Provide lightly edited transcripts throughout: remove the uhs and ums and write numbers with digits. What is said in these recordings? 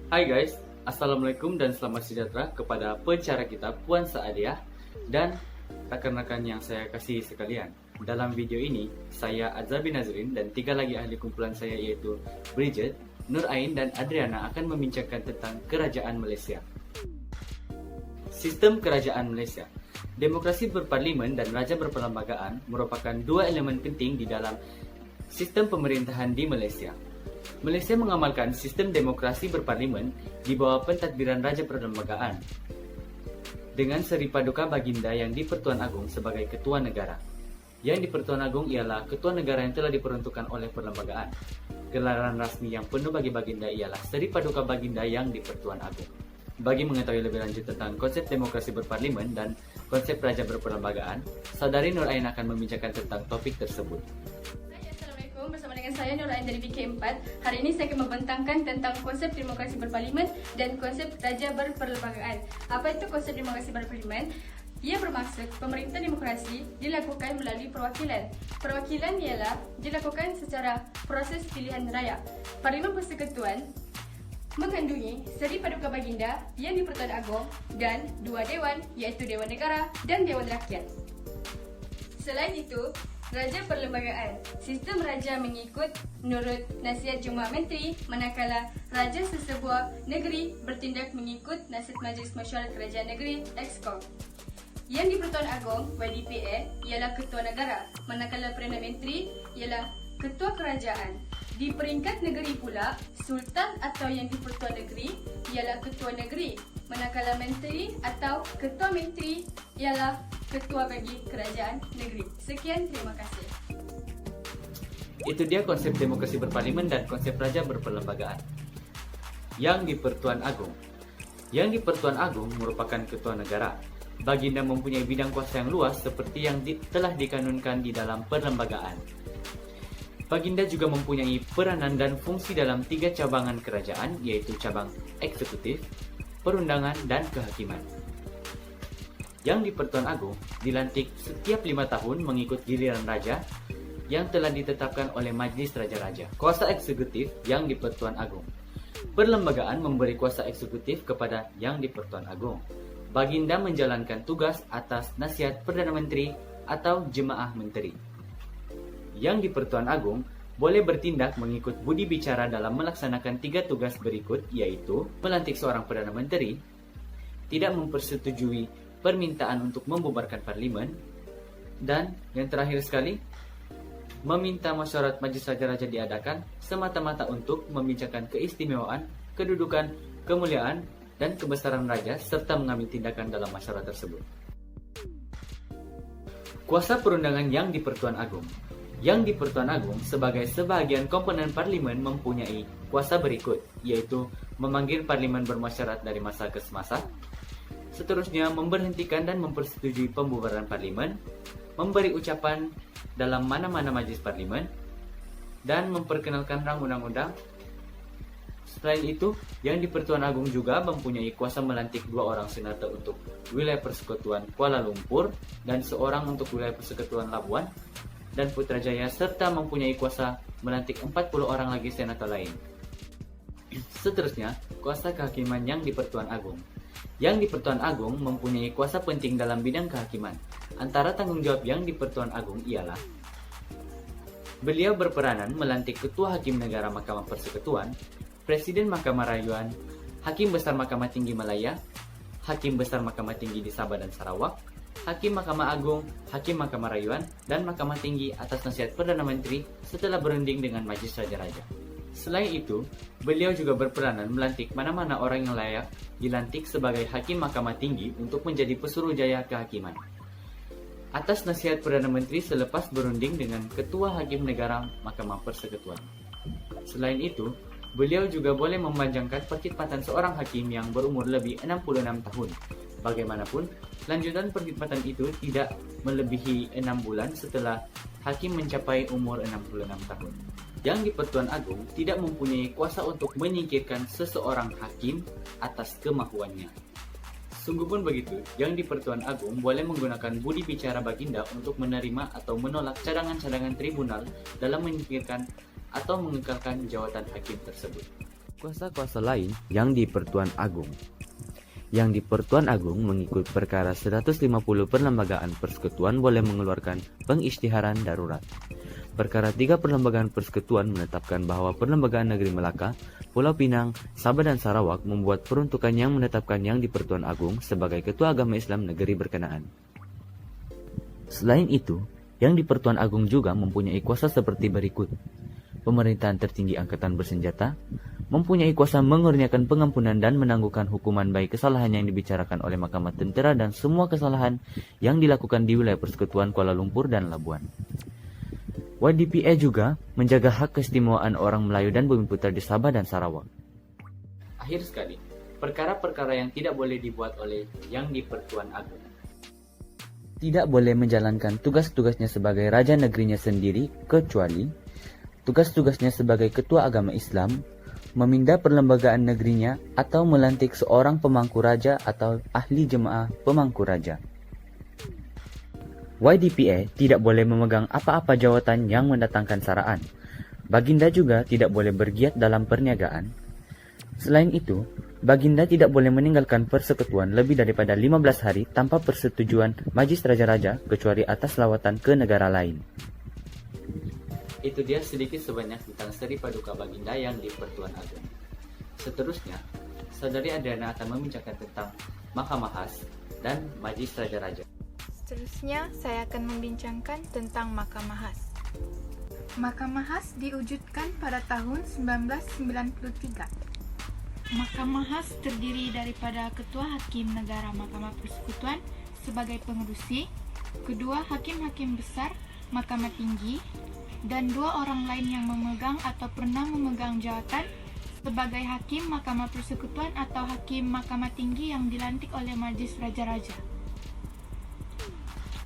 Hai guys, Assalamualaikum dan selamat sejahtera kepada pencara kita Puan Saadiah dan rakan-rakan yang saya kasih sekalian. Dalam video ini, saya Azabi Nazrin dan tiga lagi ahli kumpulan saya yaitu Bridget, Nur Ain dan Adriana akan membincangkan tentang Kerajaan Malaysia. Sistem Kerajaan Malaysia. Demokrasi berparlimen dan raja berperlembagaan merupakan dua elemen penting di dalam sistem pemerintahan di Malaysia. Malaysia mengamalkan sistem demokrasi berparlimen di bawah pentadbiran Raja Perlembagaan dengan Seri Paduka Baginda yang di-Pertuan Agong sebagai Ketua Negara. Yang di-Pertuan Agong ialah Ketua Negara yang telah diperuntukkan oleh Perlembagaan. Gelaran rasmi yang penuh bagi Baginda ialah Seri Paduka Baginda yang di-Pertuan Agong. Bagi mengetahui lebih lanjut tentang konsep demokrasi berparlimen dan konsep Raja Berperlembagaan, Saudari Nur Ain akan membincangkan tentang topik tersebut. Bersama dengan saya Nur Ain dari PK4. Hari ini saya akan membentangkan tentang konsep demokrasi berparlimen dan konsep raja berperlembagaan. Apa itu konsep demokrasi berparlimen? Ia bermaksud pemerintah demokrasi dilakukan melalui perwakilan. Perwakilan ialah dilakukan secara proses pilihan raya. Parlimen Persekutuan mengandungi Seri Paduka Baginda yang di-Pertuan Agong dan dua dewan iaitu Dewan Negara dan Dewan Rakyat. Selain itu, Raja Perlembagaan. Sistem raja mengikut menurut nasihat Jemaah Menteri, manakala raja sesebuah negeri bertindak mengikut nasihat Majlis Mesyuarat Kerajaan Negeri (Exco). Yang di-Pertuan Agong (YDPA) ialah Ketua Negara, manakala Perdana Menteri ialah Ketua Kerajaan. Di peringkat negeri pula, Sultan atau yang di-Pertuan Negeri ialah Ketua Negeri, manakala Menteri atau Ketua Menteri ialah Ketua bagi Kerajaan Negeri. Sekian, terima kasih. Itu dia konsep demokrasi berparlimen dan konsep raja berperlembagaan. Yang di-Pertuan Agong. Yang di-Pertuan Agong merupakan Ketua Negara. Baginda mempunyai bidang kuasa yang luas seperti yang telah dikanunkan di dalam perlembagaan. Baginda juga mempunyai peranan dan fungsi dalam tiga cabangan kerajaan, yaitu cabang eksekutif, perundangan, dan kehakiman. Yang di-Pertuan Agong dilantik setiap 5 tahun mengikut giliran raja yang telah ditetapkan oleh Majlis Raja-Raja. Kuasa eksekutif yang di-Pertuan Agong. Perlembagaan memberi kuasa eksekutif kepada yang di-Pertuan Agong. Baginda menjalankan tugas atas nasihat Perdana Menteri atau Jemaah Menteri. Yang di-Pertuan Agong boleh bertindak mengikut budi bicara dalam melaksanakan 3 tugas berikut, yaitu melantik seorang Perdana Menteri, tidak mempersetujui permintaan untuk membubarkan parlimen, dan yang terakhir sekali, meminta mesyuarat Majlis Raja-Raja diadakan semata-mata untuk membincangkan keistimewaan, kedudukan, kemuliaan, dan kebesaran raja serta mengambil tindakan dalam masyarakat tersebut. Kuasa perundangan yang di-Pertuan Agong. Yang di-Pertuan Agong sebagai sebahagian komponen parlimen mempunyai kuasa berikut, yaitu memanggil parlimen bermasyarakat dari masa ke semasa, seterusnya memberhentikan dan mempersetujui pembubaran parlimen, memberi ucapan dalam mana-mana majlis parlimen, dan memperkenalkan rang undang-undang. Selain itu, yang di-Pertuan Agong juga mempunyai kuasa melantik 2 orang senator untuk wilayah persekutuan Kuala Lumpur dan seorang untuk wilayah persekutuan Labuan dan Putrajaya, serta mempunyai kuasa melantik 40 orang lagi senator lain. Seterusnya, kuasa kehakiman yang di-Pertuan Agong. Yang di-Pertuan Agong mempunyai kuasa penting dalam bidang kehakiman. Antara tanggung jawab yang di-Pertuan Agong ialah beliau berperanan melantik Ketua Hakim Negara Mahkamah Persekutuan, Presiden Mahkamah Rayuan, Hakim Besar Mahkamah Tinggi Malaya, Hakim Besar Mahkamah Tinggi di Sabah dan Sarawak, Hakim Mahkamah Agung, Hakim Mahkamah Rayuan, dan Mahkamah Tinggi atas nasihat Perdana Menteri setelah berunding dengan Majlis Raja-Raja. Selain itu, beliau juga berperanan melantik mana-mana orang yang layak dilantik sebagai Hakim Mahkamah Tinggi untuk menjadi pesuruhjaya kehakiman atas nasihat Perdana Menteri selepas berunding dengan Ketua Hakim Negara Mahkamah Persekutuan. Selain itu, beliau juga boleh memanjangkan perkhidmatan seorang hakim yang berumur lebih 66 tahun. Bagaimanapun, lanjutan perkhidmatan itu tidak melebihi 6 bulan setelah hakim mencapai umur 66 tahun. Yang di-Pertuan Agong tidak mempunyai kuasa untuk menyingkirkan seseorang hakim atas kemahuannya. Sungguh pun begitu, yang di-Pertuan Agong boleh menggunakan budi bicara Baginda untuk menerima atau menolak cadangan-cadangan tribunal dalam menyingkirkan atau mengekalkan jawatan hakim tersebut. Kuasa-kuasa lain yang di Pertuan Agung. Yang di Pertuan Agung mengikut perkara 150 Perlembagaan Persekutuan boleh mengeluarkan pengisytiharan darurat. Perkara 3 Perlembagaan Persekutuan menetapkan bahawa Perlembagaan Negeri Melaka, Pulau Pinang, Sabah dan Sarawak membuat peruntukan yang menetapkan Yang di Pertuan Agung sebagai Ketua Agama Islam negeri berkenaan. Selain itu, Yang di Pertuan Agung juga mempunyai kuasa seperti berikut. Pemerintahan tertinggi Angkatan Bersenjata mempunyai kuasa mengurniakan pengampunan dan menangguhkan hukuman baik kesalahan yang dibicarakan oleh Mahkamah Tentera dan semua kesalahan yang dilakukan di wilayah Persekutuan Kuala Lumpur dan Labuan. YDPA juga menjaga hak keistimewaan orang Melayu dan Bumi Putra di Sabah dan Sarawak. Akhir sekali, perkara-perkara yang tidak boleh dibuat oleh Yang di Pertuan Agung. Tidak boleh menjalankan tugas-tugasnya sebagai raja negerinya sendiri kecuali tugas-tugasnya sebagai Ketua Agama Islam, memindah perlembagaan negerinya atau melantik seorang pemangku raja atau ahli jemaah pemangku raja. YDPA tidak boleh memegang apa-apa jawatan yang mendatangkan saraan. Baginda juga tidak boleh bergiat dalam perniagaan. Selain itu, Baginda tidak boleh meninggalkan persekutuan lebih daripada 15 hari tanpa persetujuan Majlis Raja-Raja kecuali atas lawatan ke negara lain. Itu dia sedikit sebanyak tentang Seri Paduka Baginda Yang di Pertuan Agung. Seterusnya, Saudari Adriana akan membincangkan tentang Mahkamah Khas dan Majlis Raja-Raja. Seterusnya, saya akan membincangkan tentang Mahkamah Khas. Mahkamah Khas diwujudkan pada tahun 1993. Mahkamah Khas terdiri daripada Ketua Hakim Negara Mahkamah Persekutuan sebagai pengerusi, kedua Hakim-Hakim Besar Mahkamah Tinggi, dan 2 orang lain yang memegang atau pernah memegang jawatan sebagai Hakim Mahkamah Persekutuan atau Hakim Mahkamah Tinggi yang dilantik oleh Majlis Raja-Raja.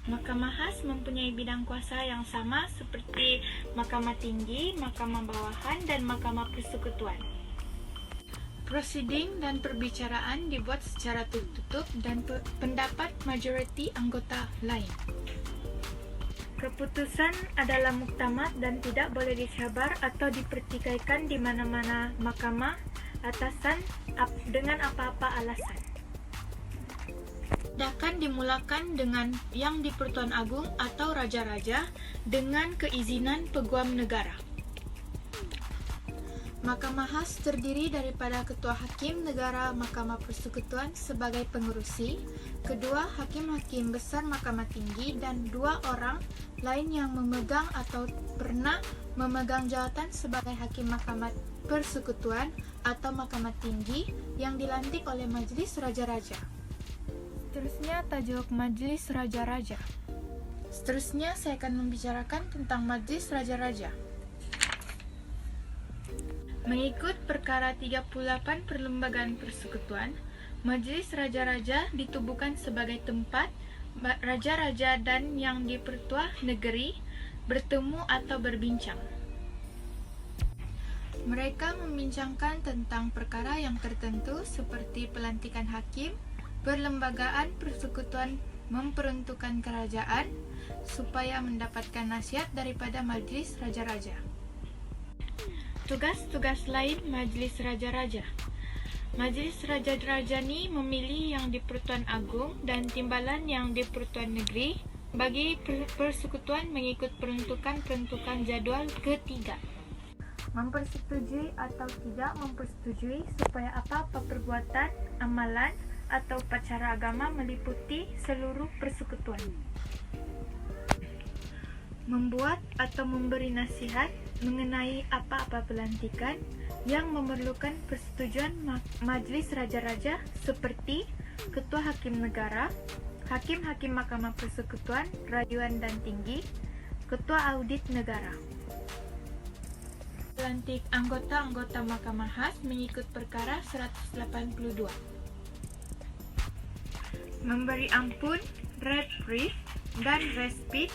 Mahkamah Khas mempunyai bidang kuasa yang sama seperti Mahkamah Tinggi, Mahkamah Bawahan, dan Mahkamah Persekutuan. Prosiding dan perbicaraan dibuat secara tertutup dan pendapat majoriti anggota lain. Keputusan adalah muktamad dan tidak boleh dicabar atau dipertikaikan di mana-mana mahkamah atasan dengan apa-apa alasan. Akan dimulakan dengan Yang di Pertuan Agung atau Raja-Raja dengan keizinan Peguam Negara. Mahkamah Khas terdiri daripada Ketua Hakim Negara Mahkamah Persekutuan sebagai pengerusi, kedua Hakim-Hakim Besar Mahkamah Tinggi, dan 2 orang lain yang memegang atau pernah memegang jawatan sebagai Hakim Mahkamah Persekutuan atau Mahkamah Tinggi yang dilantik oleh Majlis Raja-Raja. Seterusnya, tajuk Majlis Raja-Raja. Seterusnya, saya akan membicarakan tentang Majlis Raja-Raja. Mengikut perkara 38 Perlembagaan Persekutuan, Majlis Raja-Raja ditubuhkan sebagai tempat Raja-Raja dan Yang di Pertua Negeri bertemu atau berbincang. Mereka membincangkan tentang perkara yang tertentu seperti pelantikan hakim, perlembagaan persekutuan, memperuntukkan kerajaan supaya mendapatkan nasihat daripada Majlis Raja-Raja. Tugas-tugas lain Majlis Raja-Raja. Majlis Raja-Raja ni memilih Yang di Pertuan Agung dan timbalan Yang di Pertuan Negeri bagi persekutuan mengikut peruntukan jadual ketiga. Mempersetujui atau tidak mempersetujui supaya apa-apa perbuatan, amalan atau upacara agama meliputi seluruh persekutuan. Membuat atau memberi nasihat mengenai apa-apa pelantikan yang memerlukan persetujuan Majlis Raja-Raja seperti Ketua Hakim Negara, Hakim-Hakim Mahkamah Persekutuan, Rayuan dan Tinggi, Ketua Audit Negara. Pelantik anggota-anggota Mahkamah Khas mengikut perkara 182. Memberi ampun, reprieve, dan respite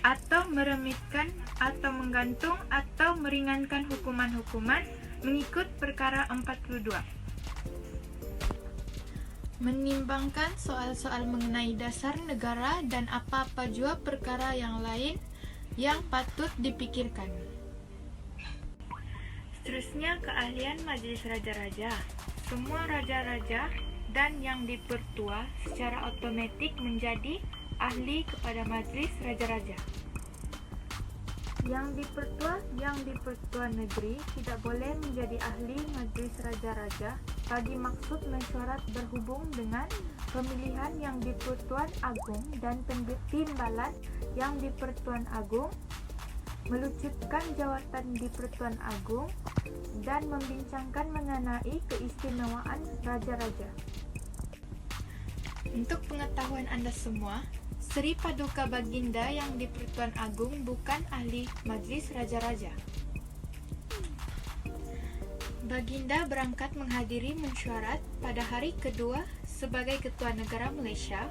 atau meremitkan atau menggantung atau meringankan hukuman-hukuman mengikut perkara 42. Menimbangkan soal-soal mengenai dasar negara dan apa-apa jua perkara yang lain yang patut dipikirkan. Seterusnya, keahlian Majelis Raja-Raja. Semua raja-raja dan yang dipertua secara otomatik menjadi ahli kepada Majelis Raja-Raja. Yang dipertua negeri tidak boleh menjadi ahli Majelis Raja-Raja bagi maksud mesyuarat berhubung dengan pemilihan yang di-Pertuan Agung dan timbalan yang di-Pertuan Agung, melucutkan jawatan di-Pertuan Agung, dan membincangkan mengenai keistimewaan raja-raja. Untuk pengetahuan Anda semua, Sri Paduka Baginda yang di-Pertuan Agung bukan ahli Majelis Raja-Raja. Baginda berangkat menghadiri mesyuarat pada hari kedua sebagai Ketua Negara Malaysia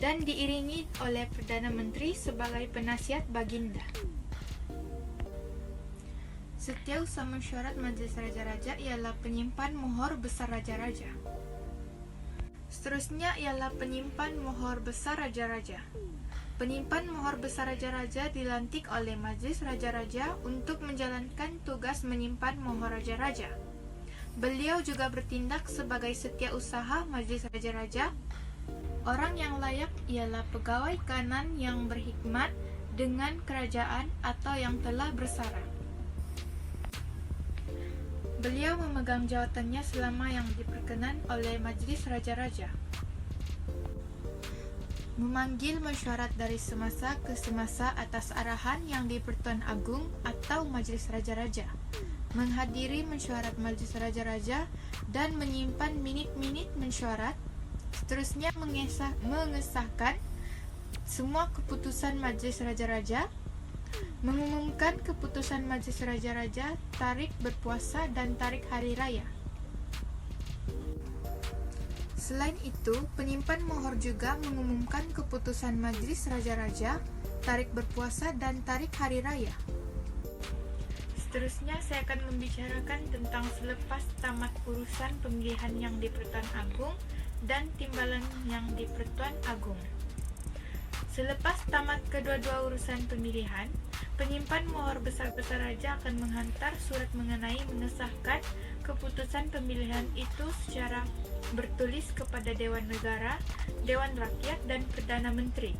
dan diiringi oleh Perdana Menteri sebagai penasihat Baginda. Setiausaha mesyuarat Majelis Raja-Raja ialah penyimpan mohor besar Raja-Raja. Seterusnya ialah penyimpan mohor besar Raja-Raja. Penyimpan mohor besar Raja-Raja dilantik oleh Majelis Raja-Raja untuk menjalankan tugas menyimpan mohor Raja-Raja. Beliau juga bertindak sebagai setiausaha Majelis Raja-Raja. Orang yang layak ialah pegawai kanan yang berkhidmat dengan kerajaan atau yang telah bersara. Beliau memegang jawatannya selama yang diperkenan oleh Majelis Raja-Raja. Memanggil mesyuarat dari semasa ke semasa atas arahan yang di-Pertuan Agung atau Majelis Raja-Raja. Menghadiri mesyuarat Majelis Raja-Raja dan menyimpan minit-minit mesyuarat. Seterusnya mengesahkan semua keputusan Majelis Raja-Raja, mengumumkan keputusan Majelis Raja-Raja, tarikh berpuasa dan tarikh hari raya. Selain itu, penyimpan mohor juga mengumumkan keputusan Majelis Raja-Raja, tarikh berpuasa dan tarikh hari raya. Seterusnya saya akan membicarakan tentang selepas tamat urusan pemilihan yang di-Pertuan Agung dan timbalan yang di-Pertuan Agung. Selepas tamat kedua-dua urusan pemilihan, penyimpan mohor besar-besar raja akan menghantar surat mengenai mengesahkan keputusan pemilihan itu secara bertulis kepada Dewan Negara, Dewan Rakyat, dan Perdana Menteri.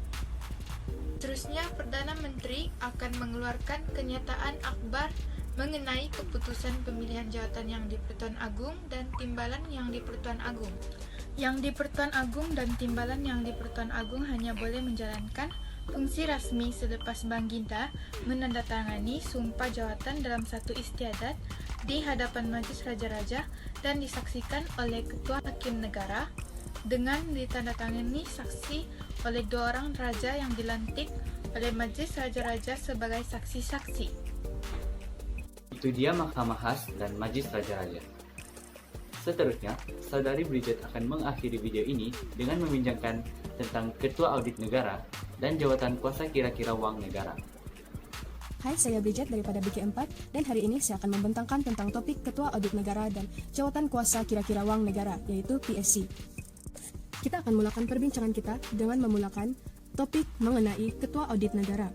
Seterusnya, Perdana Menteri akan mengeluarkan kenyataan akhbar mengenai keputusan pemilihan jawatan yang di-Pertuan Agung dan timbalan yang di-Pertuan Agung. Yang di-Pertuan Agung dan timbalan yang di-Pertuan Agung hanya boleh menjalankan fungsi rasmi selepas Baginda menandatangani sumpah jawatan dalam satu istiadat di hadapan Majelis Raja-Raja dan disaksikan oleh Ketua Hakim Negara dengan ditandatangani saksi oleh 2 orang raja yang dilantik oleh Majelis Raja-Raja sebagai saksi-saksi. Itu dia Mahkamah Khas dan Majelis Raja-Raja. Seterusnya, Saudari Bridget akan mengakhiri video ini dengan membincangkan tentang Ketua Audit Negara dan jawatan kuasa kira-kira wang negara. Hai, saya Bridget daripada BK4 dan hari ini saya akan membentangkan tentang topik Ketua Audit Negara dan jawatan kuasa kira-kira wang negara, yaitu PSC. Kita akan mulakan perbincangan kita dengan memulakan topik mengenai Ketua Audit Negara.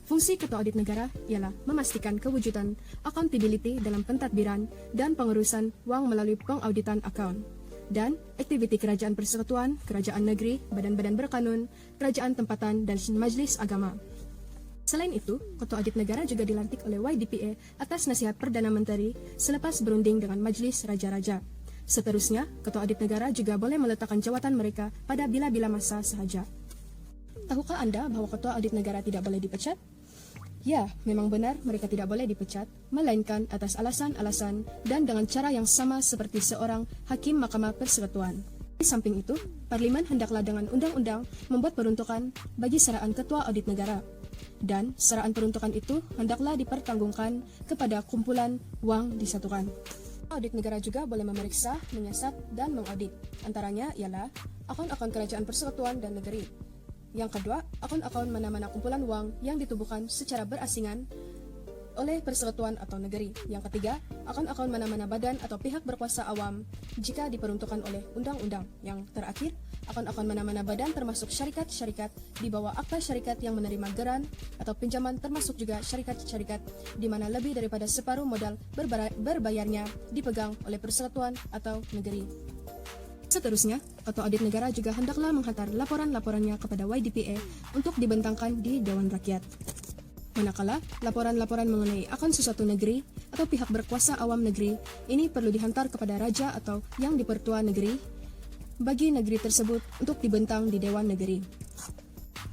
Fungsi Ketua Audit Negara ialah memastikan kewujudan accountability dalam pentadbiran dan pengurusan wang melalui pengauditan akaun, dan aktiviti kerajaan persekutuan, kerajaan negeri, badan-badan berkanun, kerajaan tempatan, dan majlis agama. Selain itu, Ketua Audit Negara juga dilantik oleh YDPA atas nasihat Perdana Menteri selepas berunding dengan Majlis Raja-Raja. Seterusnya, Ketua Audit Negara juga boleh meletakkan jawatan mereka pada bila-bila masa sahaja. Tahukah Anda bahwa Ketua Audit Negara tidak boleh dipecat? Ya, memang benar mereka tidak boleh dipecat, melainkan atas alasan-alasan dan dengan cara yang sama seperti seorang hakim Mahkamah Persekutuan. Di samping itu, Parlimen hendaklah dengan undang-undang membuat peruntukan bagi seraan Ketua Audit Negara. Dan seraan peruntukan itu hendaklah dipertanggungan kepada kumpulan wang disatukan. Audit negara juga boleh memeriksa, menyiasat, dan mengaudit. Antaranya ialah akun-akun kerajaan persekutuan dan negeri. Yang kedua, akun-akun mana-mana kumpulan wang yang ditubuhkan secara berasingan oleh persekutuan atau negeri. Yang ketiga, akun-akun mana-mana badan atau pihak berkuasa awam jika diperuntukkan oleh undang-undang. Yang terakhir, akun-akun mana-mana badan termasuk syarikat-syarikat di bawah akta syarikat yang menerima geran atau pinjaman, termasuk juga syarikat-syarikat di mana lebih daripada separuh modal berbayarnya dipegang oleh persekutuan atau negeri. Seterusnya, Auto Audit Negara juga hendaklah menghantar laporan-laporannya kepada YDPA untuk dibentangkan di Dewan Rakyat. Manakala laporan-laporan mengenai akun sesuatu negeri atau pihak berkuasa awam negeri ini perlu dihantar kepada raja atau yang dipertua negeri bagi negeri tersebut untuk dibentang di Dewan Negeri.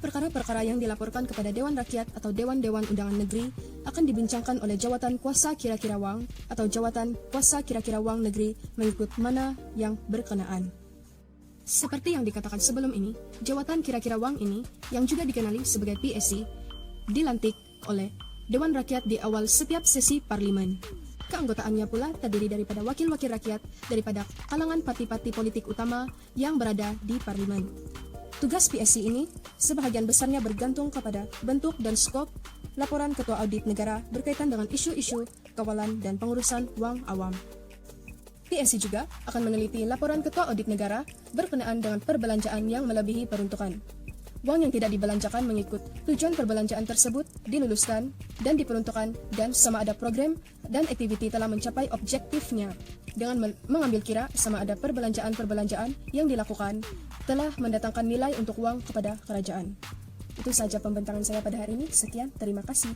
Perkara-perkara yang dilaporkan kepada Dewan Rakyat atau Dewan-Dewan Undangan Negeri akan dibincangkan oleh Jawatan Kuasa Kira-kira Wang atau Jawatan Kuasa Kira-kira Wang Negeri mengikut mana yang berkenaan. Seperti yang dikatakan sebelum ini, Jawatan Kira-kira Wang ini yang juga dikenali sebagai PSC dilantik oleh Dewan Rakyat di awal setiap sesi parlimen. Keanggotaannya pula terdiri daripada wakil-wakil rakyat daripada kalangan parti-parti politik utama yang berada di parlimen. Tugas PSC ini sebahagian besarnya bergantung kepada bentuk dan skop laporan Ketua Audit Negara berkaitan dengan isu-isu kawalan dan pengurusan wang awam. PSC juga akan meneliti laporan Ketua Audit Negara berkenaan dengan perbelanjaan yang melebihi peruntukan. Wang yang tidak dibelanjakan mengikut tujuan perbelanjaan tersebut diluluskan dan diperuntukkan dan sama ada program dan aktiviti telah mencapai objektifnya dengan mengambil kira sama ada perbelanjaan-perbelanjaan yang dilakukan telah mendatangkan nilai untuk wang kepada kerajaan. Itu saja pembentangan saya pada hari ini. Sekian, terima kasih.